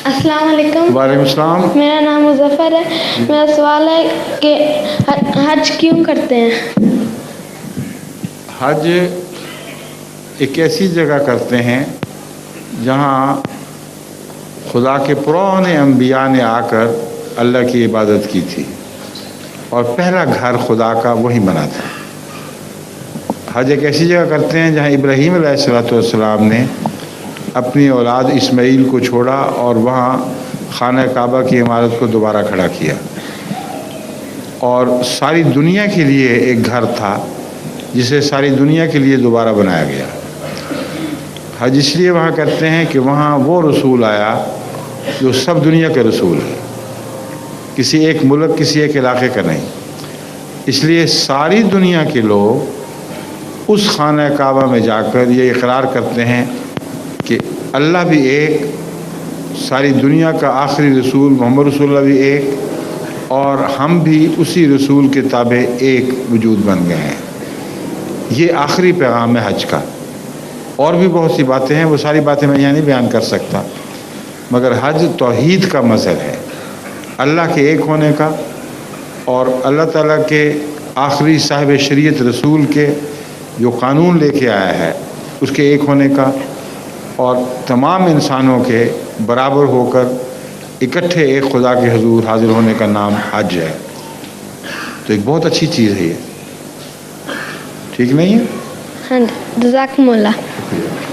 السلام علیکم. وعلیکم السلام. میرا نام مظفر ہے. میرا سوال ہے کہ حج کیوں کرتے ہیں؟ حج ایک ایسی جگہ کرتے ہیں جہاں خدا کے پرانے انبیاء نے آ کر اللہ کی عبادت کی تھی اور پہلا گھر خدا کا وہی بنا تھا. حج ایک ایسی جگہ کرتے ہیں جہاں ابراہیم علیہ السلام نے اپنی اولاد اسماعیل کو چھوڑا اور وہاں خانہ کعبہ کی عمارت کو دوبارہ کھڑا کیا، اور ساری دنیا کے لیے ایک گھر تھا جسے ساری دنیا کے لیے دوبارہ بنایا گیا. حج اس لیے وہاں کرتے ہیں کہ وہاں وہ رسول آیا جو سب دنیا کے رسول ہے، کسی ایک ملک کسی ایک علاقے کا نہیں. اس لیے ساری دنیا کے لوگ اس خانہ کعبہ میں جا کر یہ اقرار کرتے ہیں کہ اللہ بھی ایک، ساری دنیا کا آخری رسول محمد رسول اللہ بھی ایک، اور ہم بھی اسی رسول کے تابع ایک وجود بن گئے ہیں. یہ آخری پیغام ہے حج کا. اور بھی بہت سی باتیں ہیں، وہ ساری باتیں میں یہاں نہیں بیان کر سکتا، مگر حج توحید کا مظہر ہے، اللہ کے ایک ہونے کا، اور اللہ تعالیٰ کے آخری صاحب شریعت رسول کے جو قانون لے کے آیا ہے اس کے ایک ہونے کا، اور تمام انسانوں کے برابر ہو کر اکٹھے ایک خدا کے حضور حاضر ہونے کا نام حج ہے. تو ایک بہت اچھی چیز ہے یہ، ٹھیک نہیں ہے؟ ہاں، جزاکم اللہ. شکریہ.